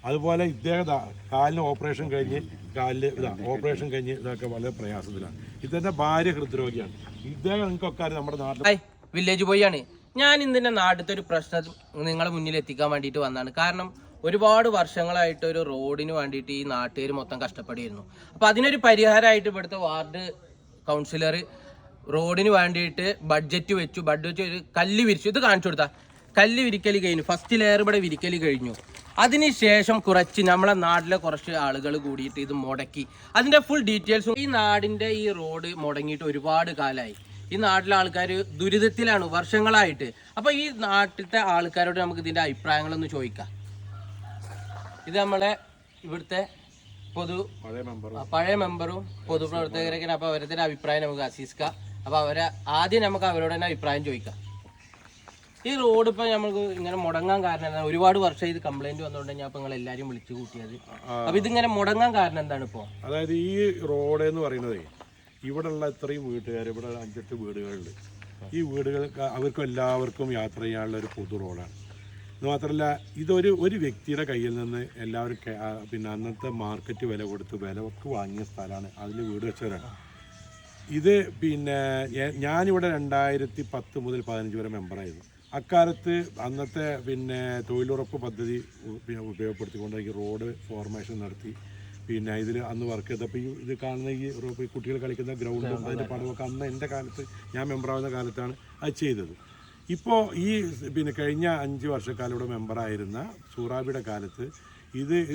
അതുപോലെ ഇദ്ദേഹം കാലിന് ഓപ്പറേഷൻ കഴിഞ്ഞ് ഇതൊക്കെ വളരെ പ്രയാസത്തിലാണ്. ഇദ്ദേഹത്തെ ഭാര്യ ഹൃദ്രോഗിയാണ്. ഇദ്ദേഹം നിങ്ങൾക്കൊക്കെ നമ്മുടെ നാട്ടിൽ വില്ലേജ് ബോയാണ്. ഞാൻ ഇന്നെ നാട്ടിലത്തെ ഒരു പ്രശ്നം നിങ്ങളെ മുന്നിൽ എത്തിക്കാൻ വേണ്ടിയിട്ട് വന്നതാണ്. കാരണം ഒരുപാട് വർഷങ്ങളായിട്ട് ഒരു റോഡിന് വേണ്ടിയിട്ട് ഈ നാട്ടുകാർ മൊത്തം കഷ്ടപ്പെടുകയായിരുന്നു. അപ്പോൾ അതിനൊരു പരിഹാരമായിട്ട് ഇവിടുത്തെ വാർഡ് കൗൺസിലർ റോഡിന് വേണ്ടിയിട്ട് ബഡ്ജറ്റ് ഒരു കല്ല് വിരിച്ചു. ഇത് കാണിച്ചു കൊടുത്താൽ കല്ല് വിരിക്കൽ കഴിഞ്ഞു. ഫസ്റ്റ് ലെയർ ഇവിടെ വിരിക്കൽ കഴിഞ്ഞു. അതിനുശേഷം കുറച്ച് നമ്മളെ നാട്ടിലെ കുറച്ച് ആളുകൾ കൂടിയിട്ട് ഇത് മുടക്കി. അതിൻ്റെ ഫുൾ ഡീറ്റെയിൽസും ഈ നാടിൻ്റെ ഈ റോഡ് മുടങ്ങിയിട്ട് ഒരുപാട് കാലമായി. ഈ നാട്ടിലെ ആൾക്കാർ ദുരിതത്തിലാണ് വർഷങ്ങളായിട്ട്. അപ്പോൾ ഈ നാട്ടിലത്തെ ആൾക്കാരോട് നമുക്ക് ഇതിൻ്റെ അഭിപ്രായങ്ങളൊന്ന് ചോദിക്കാം. ഇത് നമ്മളെ ഇവിടുത്തെ പഴയ മെമ്പറും പൊതുപ്രവർത്തകരൊക്കെ. അപ്പോൾ അവരുടെ അഭിപ്രായം നമുക്ക് അസീസ്ക്കാം. അപ്പോൾ ആദ്യം നമുക്ക് അവരോട് തന്നെ അഭിപ്രായം ചോദിക്കാം. ഈ റോഡ് ഇപ്പൊ നമുക്ക് ഇങ്ങനെ മുടങ്ങാൻ കാരണം എന്താണ്? ഒരുപാട് വർഷം ഇത് കംപ്ലൈന്റ് വന്നുകൊണ്ട് ഞാൻ ഇപ്പൊ നിങ്ങൾ എല്ലാരും വിളിച്ചു കൂട്ടിയത്. അപ്പൊ ഇതിങ്ങനെ മുടങ്ങാൻ കാരണം എന്താണ് ഇപ്പൊ? അതായത് ഈ റോഡ് എന്ന് പറയുന്നത് ഇവിടെ ഉള്ള ഇത്രയും വീട്ടുകാർ, ഇവിടെ 5-8 വീടുകളുണ്ട്. ഈ വീടുകൾക്ക് അവർക്കും എല്ലാവർക്കും യാത്ര ചെയ്യാനുള്ള ഒരു പൊതു റോഡാണ്. ഇത് മാത്രമല്ല, ഒരു വ്യക്തിയുടെ കയ്യിൽ നിന്ന് എല്ലാവരും പിന്നെ അന്നത്തെ മാർക്കറ്റ് വില കൊടുത്ത് വിലക്ക് വാങ്ങിയ സ്ഥലമാണ്. അതിൽ വീട് വെച്ചവരാണ്. ഇത് പിന്നെ ഞാനിവിടെ 2010 മുതൽ 15 വരെ മെമ്പറായിരുന്നു. അക്കാലത്ത് അന്നത്തെ പിന്നെ തൊഴിലുറപ്പ് പദ്ധതി ഉപയോഗപ്പെടുത്തിക്കൊണ്ട് ഈ റോഡ് ഫോർമേഷൻ നടത്തി. പിന്നെ ഇതിൽ അന്ന് വർക്ക് ചെയ്തപ്പോൾ ഇത് കാണുന്ന ഈ കുട്ടികൾ കളിക്കുന്ന ഗ്രൗണ്ടും അതിൻ്റെ പടമൊക്കെ അന്ന് എൻ്റെ കാലത്ത് ഞാൻ മെമ്പറാവുന്ന കാലത്താണ് അത് ചെയ്തത്. ഇപ്പോൾ ഈ പിന്നെ കഴിഞ്ഞ 5 വർഷക്കാലം ഇവിടെ മെമ്പറായിരുന്ന സൂറാബിയുടെ കാലത്ത്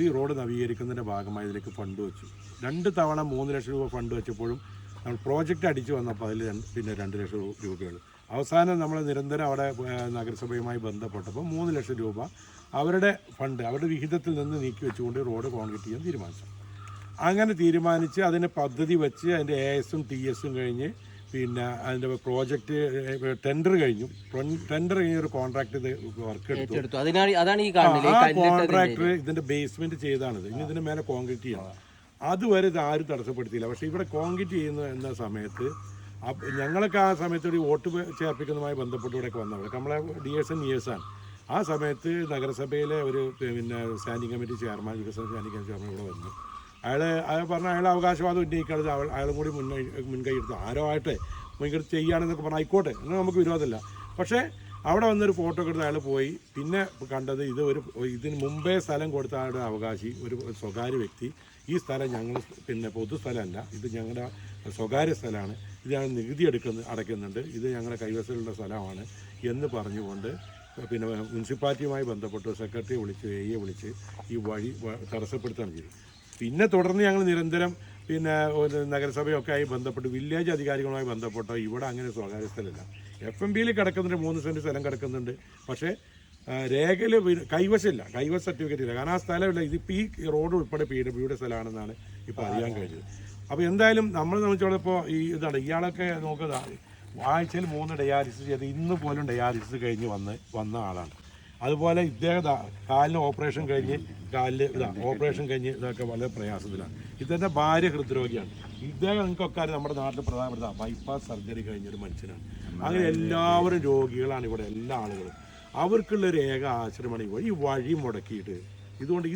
ഈ റോഡ് നവീകരിക്കുന്നതിൻ്റെ ഭാഗമായി ഇതിലേക്ക് ഫണ്ട് വെച്ചു. 2 തവണ 3 ലക്ഷം രൂപ ഫണ്ട് വെച്ചപ്പോഴും നമ്മൾ പ്രോജക്റ്റ് അടിച്ചു വന്നപ്പോൾ അതിൽ പിന്നെ 2 ലക്ഷം രൂപകൾ. അവസാനം നമ്മൾ നിരന്തരം അവിടെ നഗരസഭയുമായി ബന്ധപ്പെട്ടപ്പോൾ 3 ലക്ഷം രൂപ അവരുടെ ഫണ്ട് അവരുടെ വിഹിതത്തിൽ നിന്ന് നീക്കി വെച്ചുകൊണ്ട് റോഡ് കോൺക്രീറ്റ് ചെയ്യാൻ തീരുമാനിച്ചു. അങ്ങനെ തീരുമാനിച്ച് അതിന് പദ്ധതി വെച്ച് അതിൻ്റെ ASും TSും കഴിഞ്ഞ് പിന്നെ അതിൻ്റെ പ്രോജക്റ്റ് ടെൻഡർ കഴിഞ്ഞു. ടെൻഡർ കഴിഞ്ഞ ഒരു കോൺട്രാക്ട് വർക്ക് എടുത്തു. ആ കോൺട്രാക്ടർ ഇതിൻ്റെ ബേസ്മെൻറ്റ് ചെയ്താണിത്. ഇനി ഇതിൻ്റെ മേലെ കോൺക്രീറ്റ് ചെയ്യണം. അതുവരെ ഇത് ആരും തടസ്സപ്പെടുത്തിയില്ല. പക്ഷേ ഇവിടെ കോൺക്രീറ്റ് ചെയ്യുന്ന എന്ന സമയത്ത് ഞങ്ങളൊക്കെ ആ സമയത്ത് ഒരു വോട്ട് ചേർപ്പിക്കുന്നതുമായി ബന്ധപ്പെട്ട് ഇവിടെയൊക്കെ വന്നവർ നമ്മളെ DSN ആ സമയത്ത് നഗരസഭയിലെ ഒരു പിന്നെ സ്റ്റാൻഡിംഗ് കമ്മിറ്റി ചെയർമാൻ, വികസന സ്റ്റാൻഡിംഗ് കമ്മിറ്റി ചെയർമാൻ ഇവിടെ വന്നു. അയാൾ പറഞ്ഞാൽ അയാൾ അവകാശവാദം ഉന്നയിക്കാതെ അയാളും കൂടി മുൻകൈ എടുത്തു. ആരോ ആയിട്ട് മുൻകൈ ചെയ്യുകയാണെന്നൊക്കെ പറഞ്ഞാൽ ആയിക്കോട്ടെ, എന്നാൽ നമുക്ക് വിരോധമില്ല. പക്ഷേ അവിടെ വന്നൊരു ഫോട്ടോ ഒക്കെ എടുത്ത് അയാൾ പോയി. പിന്നെ കണ്ടത് ഇതിന് മുമ്പേ സ്ഥലം കൊടുത്ത ആളുടെ അവകാശി ഒരു സ്വകാര്യ വ്യക്തി, ഈ സ്ഥലം ഞങ്ങൾ പിന്നെ പൊതുസ്ഥലമല്ല, ഇത് ഞങ്ങളുടെ സ്വകാര്യ സ്ഥലമാണ്, ഇത് ഞങ്ങൾ നികുതി അടയ്ക്കുന്നുണ്ട്, ഇത് ഞങ്ങളുടെ കൈവശമുള്ള സ്ഥലമാണ് എന്ന് പറഞ്ഞുകൊണ്ട് പിന്നെ മുനിസിപ്പാലിറ്റിയുമായി ബന്ധപ്പെട്ട് സെക്രട്ടറിയെ വിളിച്ച് AE വിളിച്ച് ഈ വഴി തടസ്സപ്പെടുത്തുകയാണ് ചെയ്തത്. പിന്നെ തുടർന്ന് ഞങ്ങൾ നിരന്തരം പിന്നെ നഗരസഭയൊക്കെ ആയി ബന്ധപ്പെട്ട് വില്ലേജ് അധികാരികളുമായി ബന്ധപ്പെട്ടോ ഇവിടെ അങ്ങനെ സ്വകാര്യ സ്ഥലമില്ല. FMBയിൽ കിടക്കുന്നുണ്ട്, 3 സെൻറ്റ് സ്ഥലം കിടക്കുന്നുണ്ട്. പക്ഷേ രേഖയിൽ കൈവശമില്ല, കൈവശ സർട്ടിഫിക്കറ്റ് ഇല്ല. കാരണം ആ സ്ഥലമില്ല. ഇതിപ്പോൾ ഈ റോഡ് ഉൾപ്പെടെ PWയുടെ സ്ഥലമാണെന്നാണ് ഇപ്പോൾ അറിയാൻ കഴിഞ്ഞത്. അപ്പോൾ എന്തായാലും നമ്മളെ സംബന്ധിച്ചോളം ഇപ്പോൾ ഇതാണ് ഇയാളൊക്കെ നോക്കുക, ആഴ്ചയിൽ 3 ഡയാലിസിസ് ചെയ്ത് ഇന്ന് പോലും ഡയാലിസിസ് കഴിഞ്ഞ് വന്ന ആളാണ്. അതുപോലെ ഇദ്ദേഹം കാലിന് ഓപ്പറേഷൻ കഴിഞ്ഞ് ഇതൊക്കെ വളരെ പ്രയാസത്തിലാണ്. ഇദ്ദേഹത്തെ ഭാര്യ ഹൃദ്രോഗിയാണ്. ഇദ്ദേഹം നിങ്ങൾക്കൊക്കെ നമ്മുടെ നാട്ടിൽ പ്രധാനപ്പെട്ട ബൈപ്പാസ് സർജറി കഴിഞ്ഞൊരു മനുഷ്യനാണ്. അങ്ങനെ എല്ലാവരും രോഗികളാണ് ഇവിടെ, എല്ലാ ആളുകളും. അവർക്കുള്ളൊരു ഏക ആശ്രമമാണ് ഈ വഴി മുടക്കിയിട്ട്. ഇതുകൊണ്ട്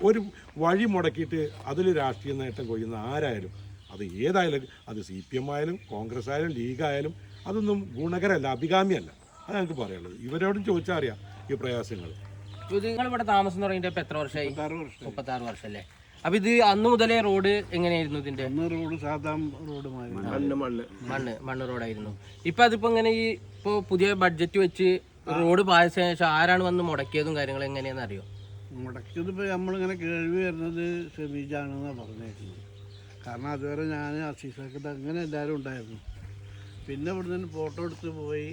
ഒരു വഴി മുടക്കിയിട്ട് അതിൽ രാഷ്ട്രീയ നേട്ടം കൊയ്യുന്ന ആരായാലും, അത് ഏതായാലും, അത് CPM ആയാലും കോൺഗ്രസ് ആയാലും ലീഗായാലും അതൊന്നും ഗുണകരമല്ല, അഭികാമ്യമല്ല. അത് ഞങ്ങൾക്ക് പറയാനുള്ളത്. ഇവരോടും ചോദിച്ചാൽ അറിയാം ഈ പ്രയാസങ്ങൾ. നിങ്ങൾ ഇവിടെ താമസം തുടങ്ങിയിട്ട് ഇപ്പം എത്ര വർഷമായി? 36 വർഷം അല്ലേ? അപ്പൊ ഇത് അന്ന് മുതലേ റോഡ് എങ്ങനെയായിരുന്നു? ഇതിന്റെ റോഡ് സാധാരണ റോഡ് മണ്ണ് റോഡായിരുന്നു. ഇപ്പൊ അതിപ്പോ ഇങ്ങനെ ഇപ്പൊ പുതിയ ബഡ്ജറ്റ് വെച്ച് റോഡ് പായ ശേഷം ആരാണ് വന്ന് മുടക്കിയതും കാര്യങ്ങളും എങ്ങനെയാന്ന് അറിയോ? മുടക്കിയത് ഇപ്പൊ നമ്മളിങ്ങനെ കേൾവി വരുന്നത് ഷെമീജാണെന്നാണ് പറഞ്ഞേക്കുന്നത്. കാരണം അതുവരെ ഞാൻ അസീസൊക്കെ അങ്ങനെ എല്ലാവരും ഉണ്ടായിരുന്നു. പിന്നെ ഇവിടെ നിന്ന് ഫോട്ടോ എടുത്ത് പോയി,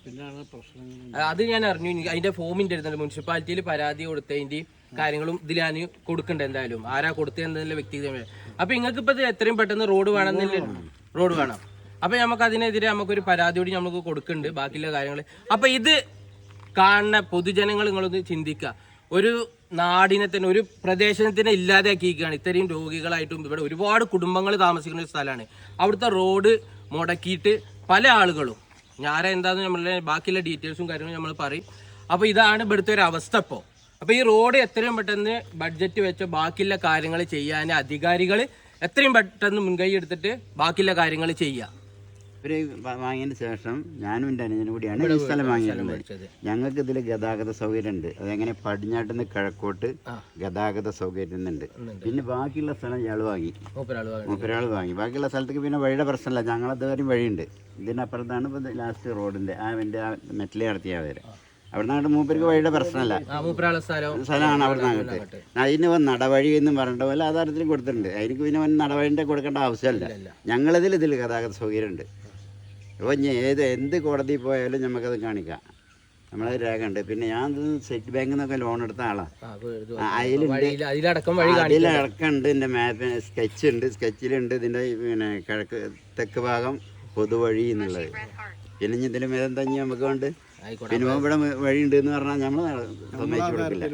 പിന്നെയാണ് പ്രശ്നങ്ങൾ. അത് ഞാൻ അറിഞ്ഞു. അതിന്റെ ഫോമിന്റെ അടുത്തുണ്ട്, മുനിസിപ്പാലിറ്റിയിൽ പരാതി കൊടുത്തതിന്റെ കാര്യങ്ങളും ഇതിൽ ഞാൻ കൊടുക്കണ്ട. എന്തായാലും ആരാ കൊടുത്തതെന്നുള്ള വ്യക്തിഗത. അപ്പൊ നിങ്ങൾക്ക് ഇപ്പൊ എത്രയും പെട്ടെന്ന് റോഡ് വേണമെന്നില്ല, റോഡ് വേണം. അപ്പൊ നമുക്ക് അതിനെതിരെ നമുക്കൊരു പരാതി കൂടി നമുക്ക് കൊടുക്കുന്നുണ്ട്, ബാക്കിയുള്ള കാര്യങ്ങൾ. അപ്പൊ ഇത് കാണുന്ന പൊതുജനങ്ങൾ നിങ്ങളൊന്ന് ചിന്തിക്കുക. ഒരു നാടിനെ തന്നെ, ഒരു പ്രദേശത്തിനെ ഇല്ലാതെയാക്കിയിരിക്കുകയാണ്. ഇത്രയും രോഗികളായിട്ടും ഇവിടെ ഒരുപാട് കുടുംബങ്ങൾ താമസിക്കുന്ന ഒരു സ്ഥലമാണ്. അവിടുത്തെ റോഡ് മുടക്കിയിട്ട് പല ആളുകളും, ഞാനാ എന്താണെന്ന് നമ്മളുടെ ബാക്കിയുള്ള ഡീറ്റെയിൽസും കാര്യങ്ങളും നമ്മൾ പറയും. അപ്പോൾ ഇതാണ് ഇവിടുത്തെ ഒരു അവസ്ഥ. ഇപ്പോൾ അപ്പൊ ഈ റോഡ് എത്രയും പെട്ടെന്ന് ബഡ്ജറ്റ് വെച്ച് ബാക്കിയുള്ള കാര്യങ്ങൾ ചെയ്യാൻ അധികാരികൾ എത്രയും പെട്ടെന്ന് മുൻകൈ എടുത്തിട്ട് ബാക്കിയുള്ള കാര്യങ്ങൾ ചെയ്യുക. ഇവര് വാങ്ങിയതിന് ശേഷം ഞാനും എൻ്റെ അനുജനും കൂടിയാണ് ഈ സ്ഥലം വാങ്ങിയിട്ടുള്ളത്. ഞങ്ങൾക്ക് ഇതിൽ ഗതാഗത സൗകര്യം ഉണ്ട്. അതെങ്ങനെ പടിഞ്ഞാട്ട് നിന്ന് കിഴക്കോട്ട് ഗതാഗത സൗകര്യം ഉണ്ട്. പിന്നെ ബാക്കിയുള്ള സ്ഥലം ഇയാൾ വാങ്ങി, മൂപ്പരാൾ വാങ്ങി. ബാക്കിയുള്ള സ്ഥലത്തേക്ക് പിന്നെ വഴിയുടെ പ്രശ്നമല്ല, ഞങ്ങളതുവരെയും വഴിയുണ്ട്. ഇതിനപ്പുറത്താണ് ഇപ്പോൾ ലാസ്റ്റ് റോഡിൻ്റെ എൻ്റെ ആ മെറ്റൽ നടത്തിയ വരെ. അവിടെ നിന്നാണ്ട് മൂപ്പർക്ക് വഴിയുടെ പ്രശ്നമല്ല, സ്ഥലമാണ് അവിടെ നിന്നിട്ട്. അതിന് നടവഴി എന്ന് പറഞ്ഞിട്ട് പോലെ ആധാരത്തിൽ കൊടുത്തിട്ടുണ്ട്. അതിന് പിന്നെ നടവഴിൻ്റെ കൊടുക്കേണ്ട ആവശ്യമല്ല. ഇതിൽ ഗതാഗത സൗകര്യം ഉണ്ട്. അപ്പോൾ എന്ത് കോടതി പോയാലും നമുക്കത് കാണിക്കാം, നമ്മളത് രേഖ ഉണ്ട്. പിന്നെ ഞാൻ സ്റ്റേറ്റ് ബാങ്കിൽ നിന്നൊക്കെ ലോൺ എടുത്ത ആളാണ്. അതിലടക്കം ഉണ്ട്. എൻ്റെ മാപ്പ് സ്കെച്ച് ഉണ്ട്, സ്കെച്ചിലുണ്ട് ഇതിൻ്റെ പിന്നെ കിഴക്ക് തെക്ക് ഭാഗം പൊതുവഴി എന്നുള്ളത്. പിന്നെ ഇതിൻ്റെ മേലെന്താ നമുക്ക് കൊണ്ട് പിന്നെ ഇവിടെ വഴി ഉണ്ട് എന്ന് പറഞ്ഞാൽ നമ്മൾ സമ്മതിച്ചു കൊടുക്കില്ല.